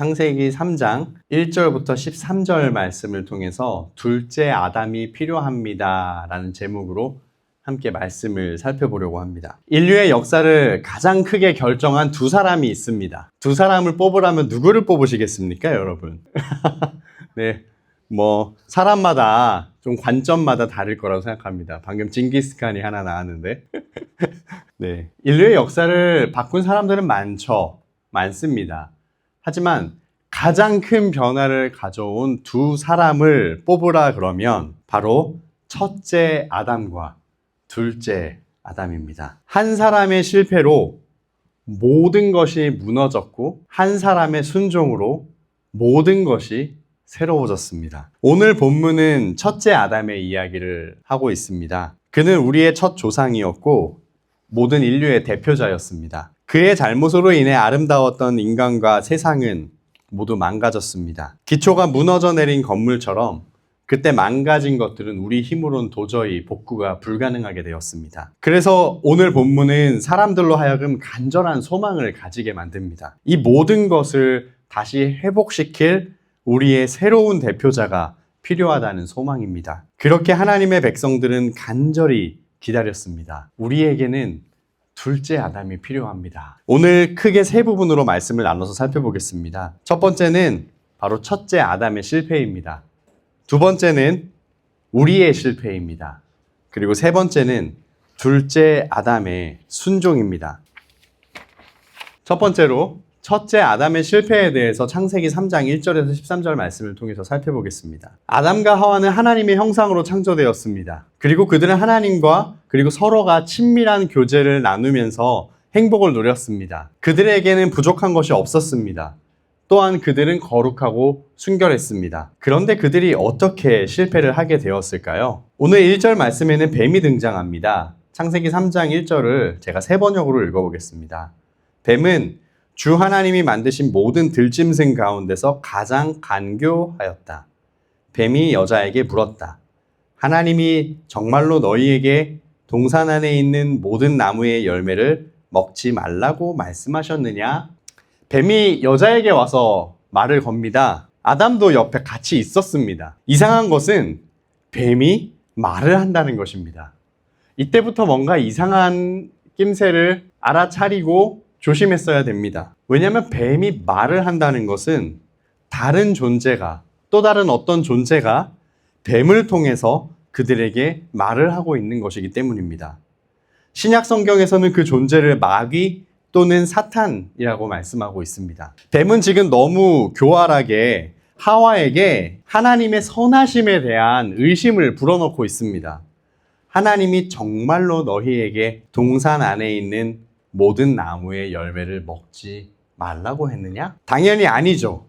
창세기 3장 1절부터 13절 말씀을 통해서 둘째 아담이 필요합니다 라는 제목으로 함께 말씀을 살펴보려고 합니다. 인류의 역사를 가장 크게 결정한 두 사람이 있습니다. 두 사람을 뽑으라면 누구를 뽑으시겠습니까, 여러분? 네, 사람마다 좀 관점마다 다를 거라고 생각합니다. 방금 징기스칸이 하나 나왔는데 네, 인류의 역사를 바꾼 사람들은 많습니다. 하지만 가장 큰 변화를 가져온 두 사람을 뽑으라 그러면 바로 첫째 아담과 둘째 아담입니다. 한 사람의 실패로 모든 것이 무너졌고 한 사람의 순종으로 모든 것이 새로워졌습니다. 오늘 본문은 첫째 아담의 이야기를 하고 있습니다. 그는 우리의 첫 조상이었고 모든 인류의 대표자였습니다. 그의 잘못으로 인해 아름다웠던 인간과 세상은 모두 망가졌습니다. 기초가 무너져 내린 건물처럼 그때 망가진 것들은 우리 힘으로는 도저히 복구가 불가능하게 되었습니다. 그래서 오늘 본문은 사람들로 하여금 간절한 소망을 가지게 만듭니다. 이 모든 것을 다시 회복시킬 우리의 새로운 대표자가 필요하다는 소망입니다. 그렇게 하나님의 백성들은 간절히 기다렸습니다. 우리에게는 둘째 아담이 필요합니다. 오늘 크게 세 부분으로 말씀을 나눠서 살펴보겠습니다. 첫 번째는 바로 첫째 아담의 실패입니다. 두 번째는 우리의 실패입니다. 그리고 세 번째는 둘째 아담의 순종입니다. 첫 번째로 첫째 아담의 실패에 대해서 창세기 3장 1절에서 13절 말씀을 통해서 살펴보겠습니다. 아담과 하와는 하나님의 형상으로 창조되었습니다. 그리고 그들은 하나님과 그리고 서로가 친밀한 교제를 나누면서 행복을 누렸습니다. 그들에게는 부족한 것이 없었습니다. 또한 그들은 거룩하고 순결했습니다. 그런데 그들이 어떻게 실패를 하게 되었을까요? 오늘 1절 말씀에는 뱀이 등장합니다. 창세기 3장 1절을 제가 세 번역으로 읽어보겠습니다. 뱀은 주 하나님이 만드신 모든 들짐승 가운데서 가장 간교하였다. 뱀이 여자에게 물었다. 하나님이 정말로 너희에게 동산 안에 있는 모든 나무의 열매를 먹지 말라고 말씀하셨느냐? 뱀이 여자에게 와서 말을 겁니다. 아담도 옆에 같이 있었습니다. 이상한 것은 뱀이 말을 한다는 것입니다. 이때부터 뭔가 이상한 낌새를 알아차리고 조심했어야 됩니다. 왜냐하면 뱀이 말을 한다는 것은 다른 존재가, 또 다른 어떤 존재가 뱀을 통해서 그들에게 말을 하고 있는 것이기 때문입니다. 신약 성경에서는 그 존재를 마귀 또는 사탄이라고 말씀하고 있습니다. 뱀은 지금 너무 교활하게 하와에게 하나님의 선하심에 대한 의심을 불어넣고 있습니다. 하나님이 정말로 너희에게 동산 안에 있는 모든 나무의 열매를 먹지 말라고 했느냐? 당연히 아니죠.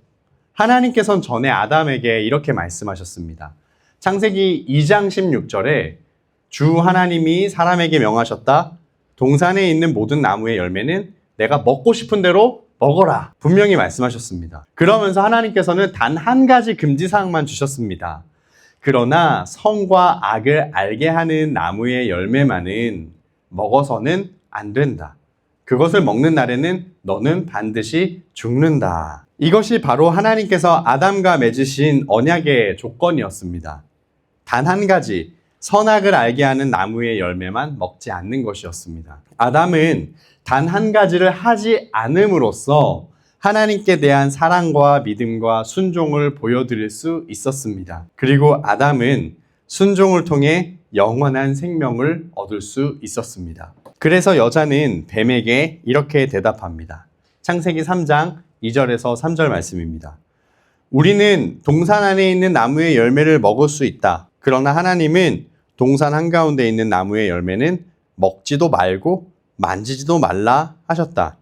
하나님께서는 전에 아담에게 이렇게 말씀하셨습니다. 창세기 2장 16절에 주 하나님이 사람에게 명하셨다. 동산에 있는 모든 나무의 열매는 내가 먹고 싶은 대로 먹어라. 분명히 말씀하셨습니다. 그러면서 하나님께서는 단 한 가지 금지사항만 주셨습니다. 그러나 선과 악을 알게 하는 나무의 열매만은 먹어서는 안 된다. 그것을 먹는 날에는 너는 반드시 죽는다. 이것이 바로 하나님께서 아담과 맺으신 언약의 조건이었습니다. 단 한 가지, 선악을 알게 하는 나무의 열매만 먹지 않는 것이었습니다. 아담은 단 한 가지를 하지 않음으로써 하나님께 대한 사랑과 믿음과 순종을 보여드릴 수 있었습니다. 그리고 아담은 순종을 통해 영원한 생명을 얻을 수 있었습니다. 그래서 여자는 뱀에게 이렇게 대답합니다. 창세기 3장 2절에서 3절 말씀입니다. 우리는 동산 안에 있는 나무의 열매를 먹을 수 있다. 그러나 하나님은 동산 한가운데 있는 나무의 열매는 먹지도 말고 만지지도 말라 하셨다.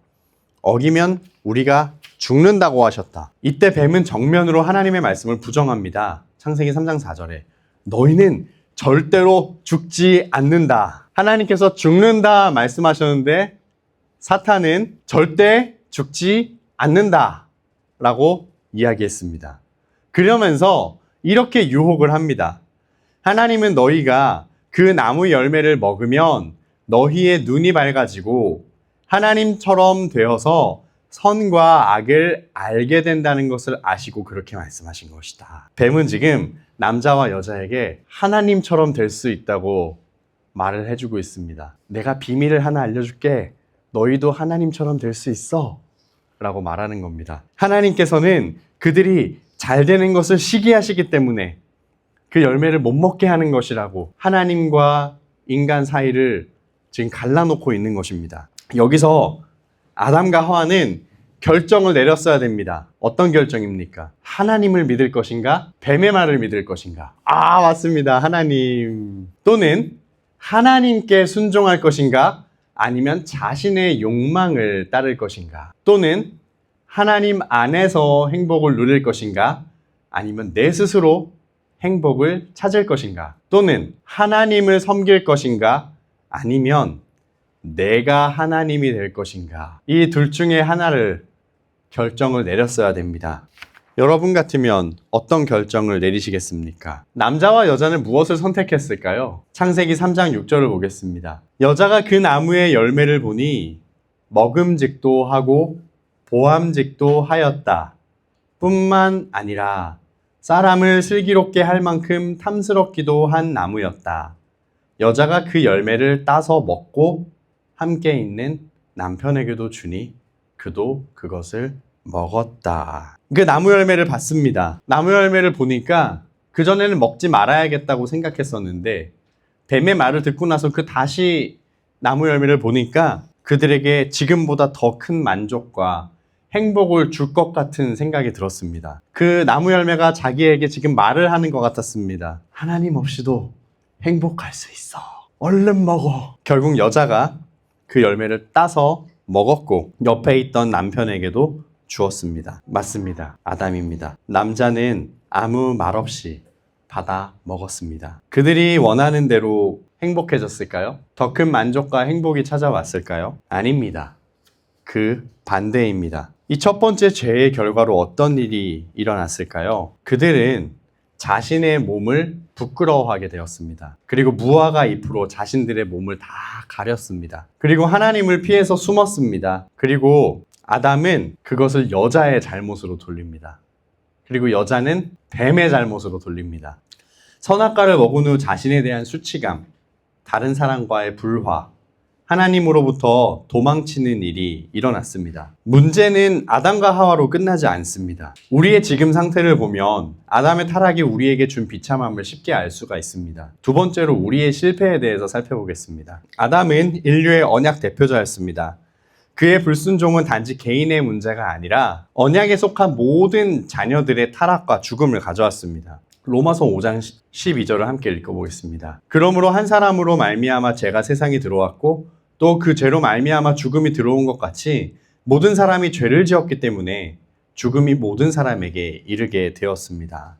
어기면 우리가 죽는다고 하셨다. 이때 뱀은 정면으로 하나님의 말씀을 부정합니다. 창세기 3장 4절에 너희는 절대로 죽지 않는다. 하나님께서 죽는다 말씀하셨는데 사탄은 절대 죽지 않는다 라고 이야기했습니다. 그러면서 이렇게 유혹을 합니다. 하나님은 너희가 그 나무 열매를 먹으면 너희의 눈이 밝아지고 하나님처럼 되어서 선과 악을 알게 된다는 것을 아시고 그렇게 말씀하신 것이다. 뱀은 지금 남자와 여자에게 하나님처럼 될 수 있다고 말을 해주고 있습니다. 내가 비밀을 하나 알려줄게. 너희도 하나님처럼 될 수 있어. 라고 말하는 겁니다. 하나님께서는 그들이 잘 되는 것을 시기하시기 때문에 그 열매를 못 먹게 하는 것이라고 하나님과 인간 사이를 지금 갈라놓고 있는 것입니다. 여기서 아담과 하와는 결정을 내렸어야 됩니다. 어떤 결정입니까? 하나님을 믿을 것인가? 뱀의 말을 믿을 것인가? 맞습니다. 하나님. 또는 하나님께 순종할 것인가? 아니면 자신의 욕망을 따를 것인가? 또는 하나님 안에서 행복을 누릴 것인가? 아니면 내 스스로 행복을 찾을 것인가? 또는 하나님을 섬길 것인가? 아니면 내가 하나님이 될 것인가? 이 둘 중에 하나를 결정을 내렸어야 됩니다. 여러분 같으면 어떤 결정을 내리시겠습니까? 남자와 여자는 무엇을 선택했을까요? 창세기 3장 6절을 보겠습니다. 여자가 그 나무의 열매를 보니 먹음직도 하고 보암직도 하였다. 뿐만 아니라 사람을 슬기롭게 할 만큼 탐스럽기도 한 나무였다. 여자가 그 열매를 따서 먹고 함께 있는 남편에게도 주니 그도 그것을 먹었다. 그 나무 열매를 봤습니다. 나무 열매를 보니까 그전에는 먹지 말아야겠다고 생각했었는데 뱀의 말을 듣고 나서 다시 나무 열매를 보니까 그들에게 지금보다 더 큰 만족과 행복을 줄 것 같은 생각이 들었습니다. 그 나무 열매가 자기에게 지금 말을 하는 것 같았습니다. 하나님 없이도 행복할 수 있어. 얼른 먹어. 결국 여자가 그 열매를 따서 먹었고 옆에 있던 남편에게도 주었습니다. 맞습니다. 아담입니다. 남자는 아무 말 없이 받아 먹었습니다. 그들이 원하는 대로 행복해졌을까요? 더 큰 만족과 행복이 찾아왔을까요? 아닙니다. 그 반대입니다. 이 첫 번째 죄의 결과로 어떤 일이 일어났을까요? 그들은 자신의 몸을 부끄러워하게 되었습니다. 그리고 무화과 잎으로 자신들의 몸을 다 가렸습니다. 그리고 하나님을 피해서 숨었습니다. 그리고 아담은 그것을 여자의 잘못으로 돌립니다. 그리고 여자는 뱀의 잘못으로 돌립니다. 선악과를 먹은 후 자신에 대한 수치감, 다른 사람과의 불화, 하나님으로부터 도망치는 일이 일어났습니다. 문제는 아담과 하와로 끝나지 않습니다. 우리의 지금 상태를 보면 아담의 타락이 우리에게 준 비참함을 쉽게 알 수가 있습니다. 두 번째로 우리의 실패에 대해서 살펴보겠습니다. 아담은 인류의 언약 대표자였습니다. 그의 불순종은 단지 개인의 문제가 아니라 언약에 속한 모든 자녀들의 타락과 죽음을 가져왔습니다. 로마서 5장 12절을 함께 읽어보겠습니다. 그러므로 한 사람으로 말미암아 죄가 세상에 들어왔고 또 그 죄로 말미암아 죽음이 들어온 것 같이 모든 사람이 죄를 지었기 때문에 죽음이 모든 사람에게 이르게 되었습니다.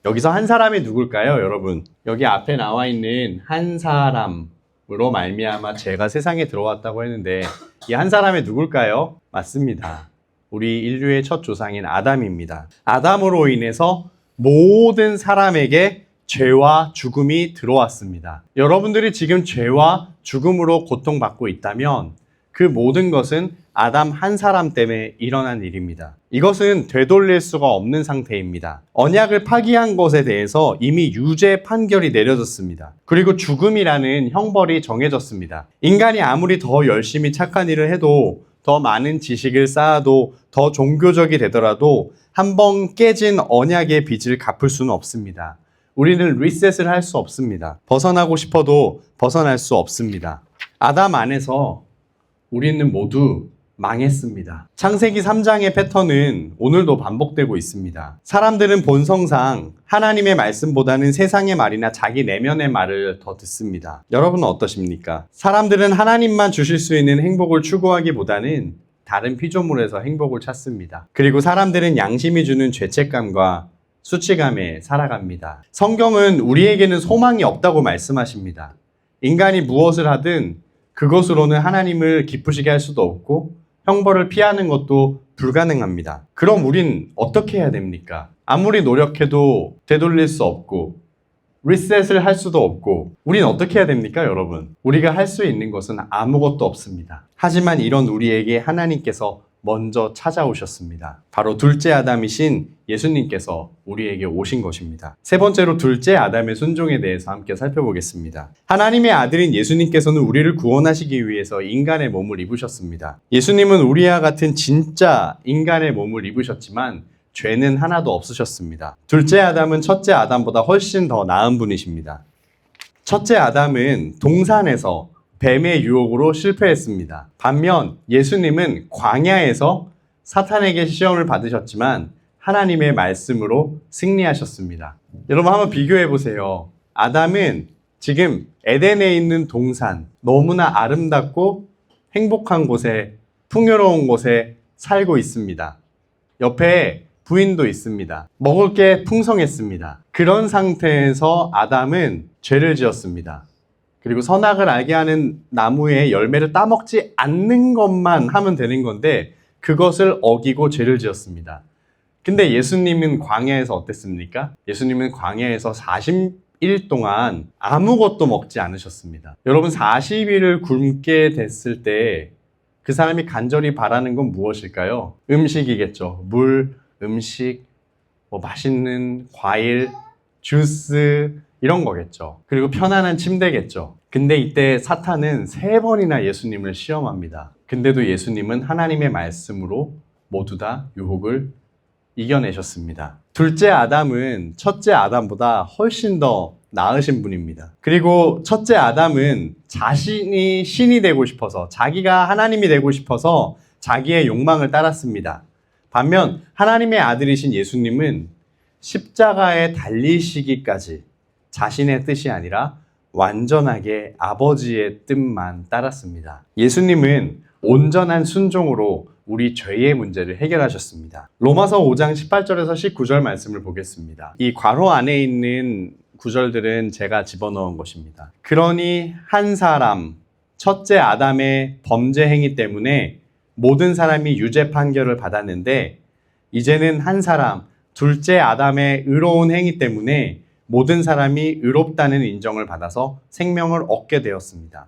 여기서 한 사람이 누굴까요, 여러분? 여기 앞에 나와 있는 한 사람으로 말미암아 죄가 세상에 들어왔다고 했는데 이 한 사람이 누굴까요? 맞습니다. 우리 인류의 첫 조상인 아담입니다. 아담으로 인해서 모든 사람에게 죄와 죽음이 들어왔습니다. 여러분들이 지금 죄와 죽음으로 고통받고 있다면 그 모든 것은 아담 한 사람 때문에 일어난 일입니다. 이것은 되돌릴 수가 없는 상태입니다. 언약을 파기한 것에 대해서 이미 유죄 판결이 내려졌습니다. 그리고 죽음이라는 형벌이 정해졌습니다. 인간이 아무리 더 열심히 착한 일을 해도 더 많은 지식을 쌓아도 더 종교적이 되더라도 한번 깨진 언약의 빚을 갚을 수는 없습니다. 우리는 리셋을 할 수 없습니다. 벗어나고 싶어도 벗어날 수 없습니다. 아담 안에서 우리는 모두 망했습니다. 창세기 3장의 패턴은 오늘도 반복되고 있습니다. 사람들은 본성상 하나님의 말씀보다는 세상의 말이나 자기 내면의 말을 더 듣습니다. 여러분은 어떠십니까? 사람들은 하나님만 주실 수 있는 행복을 추구하기보다는 다른 피조물에서 행복을 찾습니다. 그리고 사람들은 양심이 주는 죄책감과 수치감에 살아갑니다. 성경은 우리에게는 소망이 없다고 말씀하십니다. 인간이 무엇을 하든 그것으로는 하나님을 기쁘시게 할 수도 없고 형벌을 피하는 것도 불가능합니다. 그럼 우린 어떻게 해야 됩니까? 아무리 노력해도 되돌릴 수 없고 리셋을 할 수도 없고 우린 어떻게 해야 됩니까, 여러분? 우리가 할 수 있는 것은 아무것도 없습니다. 하지만 이런 우리에게 하나님께서 먼저 찾아오셨습니다. 바로 둘째 아담이신 예수님께서 우리에게 오신 것입니다. 세 번째로 둘째 아담의 순종에 대해서 함께 살펴보겠습니다. 하나님의 아들인 예수님께서는 우리를 구원하시기 위해서 인간의 몸을 입으셨습니다. 예수님은 우리와 같은 진짜 인간의 몸을 입으셨지만 죄는 하나도 없으셨습니다. 둘째 아담은 첫째 아담보다 훨씬 더 나은 분이십니다. 첫째 아담은 동산에서 뱀의 유혹으로 실패했습니다. 반면 예수님은 광야에서 사탄에게 시험을 받으셨지만 하나님의 말씀으로 승리하셨습니다. 여러분 한번 비교해 보세요. 아담은 지금 에덴에 있는 동산, 너무나 아름답고 행복한 곳에, 풍요로운 곳에 살고 있습니다. 옆에 부인도 있습니다. 먹을 게 풍성했습니다. 그런 상태에서 아담은 죄를 지었습니다. 그리고 선악을 알게 하는 나무의 열매를 따먹지 않는 것만 하면 되는 건데 그것을 어기고 죄를 지었습니다. 근데 예수님은 광야에서 어땠습니까? 예수님은 광야에서 40일 동안 아무것도 먹지 않으셨습니다. 여러분 40일을 굶게 됐을 때 그 사람이 간절히 바라는 건 무엇일까요? 음식이겠죠. 물, 음식, 맛있는 과일, 주스 이런 거겠죠. 그리고 편안한 침대겠죠. 근데 이때 사탄은 3번이나 예수님을 시험합니다. 근데도 예수님은 하나님의 말씀으로 모두 다 유혹을 이겨내셨습니다. 둘째 아담은 첫째 아담보다 훨씬 더 나으신 분입니다. 그리고 첫째 아담은 자신이 신이 되고 싶어서, 자기가 하나님이 되고 싶어서 자기의 욕망을 따랐습니다. 반면 하나님의 아들이신 예수님은 십자가에 달리시기까지 자신의 뜻이 아니라 완전하게 아버지의 뜻만 따랐습니다. 예수님은 온전한 순종으로 우리 죄의 문제를 해결하셨습니다. 로마서 5장 18절에서 19절 말씀을 보겠습니다. 이 괄호 안에 있는 구절들은 제가 집어넣은 것입니다. 그러니 한 사람, 첫째 아담의 범죄 행위 때문에 모든 사람이 유죄 판결을 받았는데 이제는 한 사람, 둘째 아담의 의로운 행위 때문에 모든 사람이 의롭다는 인정을 받아서 생명을 얻게 되었습니다.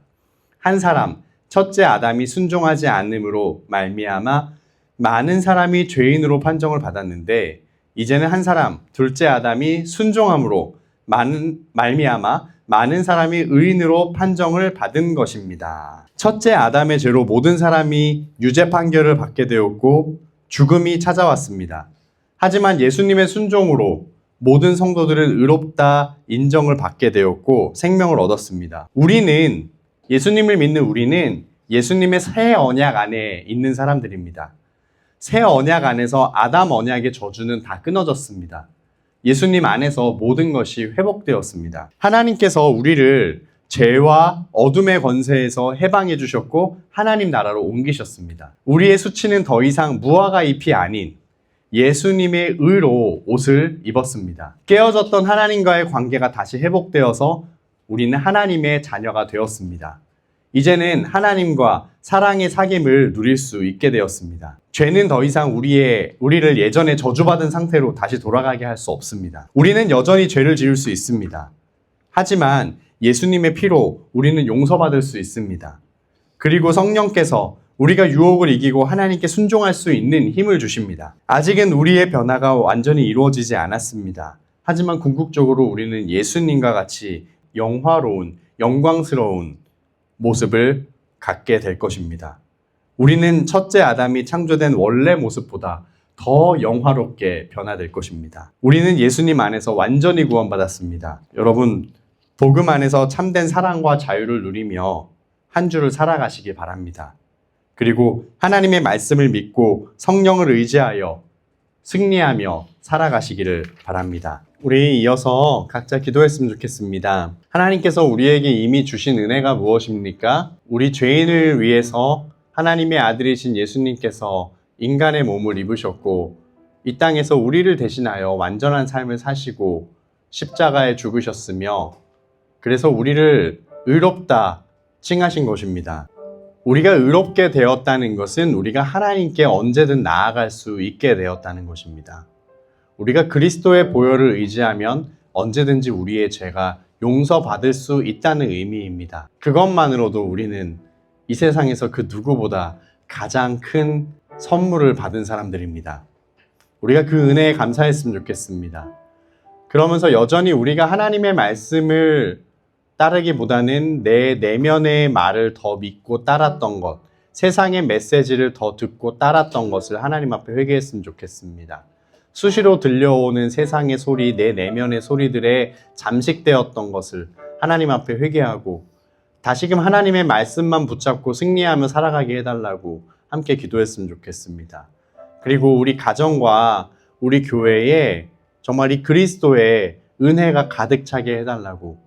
한 사람, 첫째 아담이 순종하지 않음으로 말미암아 많은 사람이 죄인으로 판정을 받았는데 이제는 한 사람, 둘째 아담이 순종함으로 말미암아 많은 사람이 의인으로 판정을 받은 것입니다. 첫째 아담의 죄로 모든 사람이 유죄 판결을 받게 되었고 죽음이 찾아왔습니다. 하지만 예수님의 순종으로 모든 성도들은 의롭다 인정을 받게 되었고 생명을 얻었습니다. 예수님을 믿는 우리는 예수님의 새 언약 안에 있는 사람들입니다. 새 언약 안에서 아담 언약의 저주는 다 끊어졌습니다. 예수님 안에서 모든 것이 회복되었습니다. 하나님께서 우리를 죄와 어둠의 권세에서 해방해 주셨고 하나님 나라로 옮기셨습니다. 우리의 수치는 더 이상 무화과 잎이 아닌 예수님의 의로 옷을 입었습니다. 깨어졌던 하나님과의 관계가 다시 회복되어서 우리는 하나님의 자녀가 되었습니다. 이제는 하나님과 사랑의 사귐을 누릴 수 있게 되었습니다. 죄는 더 이상 우리를 예전에 저주받은 상태로 다시 돌아가게 할 수 없습니다. 우리는 여전히 죄를 지을 수 있습니다. 하지만 예수님의 피로 우리는 용서받을 수 있습니다. 그리고 성령께서 우리가 유혹을 이기고 하나님께 순종할 수 있는 힘을 주십니다. 아직은 우리의 변화가 완전히 이루어지지 않았습니다. 하지만 궁극적으로 우리는 예수님과 같이 영화로운, 영광스러운 모습을 갖게 될 것입니다. 우리는 첫째 아담이 창조된 원래 모습보다 더 영화롭게 변화될 것입니다. 우리는 예수님 안에서 완전히 구원받았습니다. 여러분, 복음 안에서 참된 사랑과 자유를 누리며 한 주를 살아가시기 바랍니다. 그리고 하나님의 말씀을 믿고 성령을 의지하여 승리하며 살아가시기를 바랍니다. 우리 이어서 각자 기도했으면 좋겠습니다. 하나님께서 우리에게 이미 주신 은혜가 무엇입니까? 우리 죄인을 위해서 하나님의 아들이신 예수님께서 인간의 몸을 입으셨고 이 땅에서 우리를 대신하여 완전한 삶을 사시고 십자가에 죽으셨으며 그래서 우리를 의롭다 칭하신 것입니다. 우리가 의롭게 되었다는 것은 우리가 하나님께 언제든 나아갈 수 있게 되었다는 것입니다. 우리가 그리스도의 보혈을 의지하면 언제든지 우리의 죄가 용서받을 수 있다는 의미입니다. 그것만으로도 우리는 이 세상에서 그 누구보다 가장 큰 선물을 받은 사람들입니다. 우리가 그 은혜에 감사했으면 좋겠습니다. 그러면서 여전히 우리가 하나님의 말씀을 따르기보다는 내 내면의 말을 더 믿고 따랐던 것, 세상의 메시지를 더 듣고 따랐던 것을 하나님 앞에 회개했으면 좋겠습니다. 수시로 들려오는 세상의 소리, 내 내면의 소리들에 잠식되었던 것을 하나님 앞에 회개하고 다시금 하나님의 말씀만 붙잡고 승리하며 살아가게 해달라고 함께 기도했으면 좋겠습니다. 그리고 우리 가정과 우리 교회에 정말 이 그리스도의 은혜가 가득 차게 해달라고,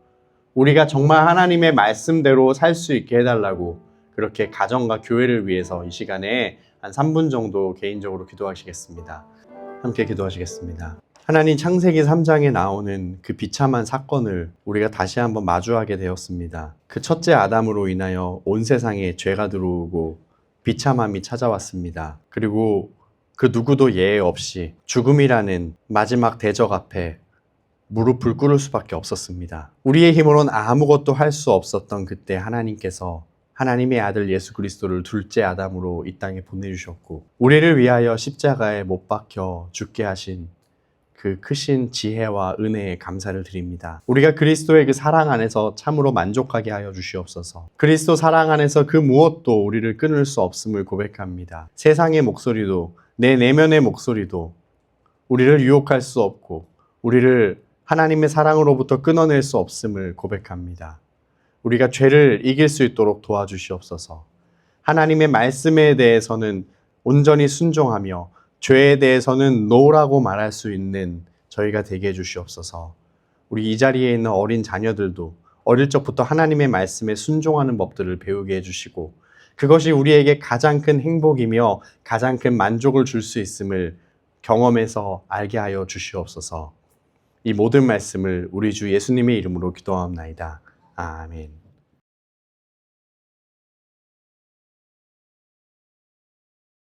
우리가 정말 하나님의 말씀대로 살 수 있게 해달라고, 그렇게 가정과 교회를 위해서 이 시간에 한 3분 정도 개인적으로 기도하시겠습니다. 함께 기도하시겠습니다. 하나님, 창세기 3장에 나오는 그 비참한 사건을 우리가 다시 한번 마주하게 되었습니다. 그 첫째 아담으로 인하여 온 세상에 죄가 들어오고 비참함이 찾아왔습니다. 그리고 그 누구도 예외 없이 죽음이라는 마지막 대적 앞에 무릎을 꿇을 수밖에 없었습니다. 우리의 힘으로는 아무것도 할 수 없었던 그때 하나님께서 하나님의 아들 예수 그리스도를 둘째 아담으로 이 땅에 보내주셨고, 우리를 위하여 십자가에 못 박혀 죽게 하신 그 크신 지혜와 은혜에 감사를 드립니다. 우리가 그리스도의 그 사랑 안에서 참으로 만족하게 하여 주시옵소서. 그리스도 사랑 안에서 그 무엇도 우리를 끊을 수 없음을 고백합니다. 세상의 목소리도 내 내면의 목소리도 우리를 유혹할 수 없고 우리를 하나님의 사랑으로부터 끊어낼 수 없음을 고백합니다. 우리가 죄를 이길 수 있도록 도와주시옵소서. 하나님의 말씀에 대해서는 온전히 순종하며 죄에 대해서는 노라고 말할 수 있는 저희가 되게 해주시옵소서. 우리 이 자리에 있는 어린 자녀들도 어릴 적부터 하나님의 말씀에 순종하는 법들을 배우게 해주시고, 그것이 우리에게 가장 큰 행복이며 가장 큰 만족을 줄 수 있음을 경험해서 알게 하여 주시옵소서. 이 모든 말씀을 우리 주 예수님의 이름으로 기도하옵나이다. 아멘.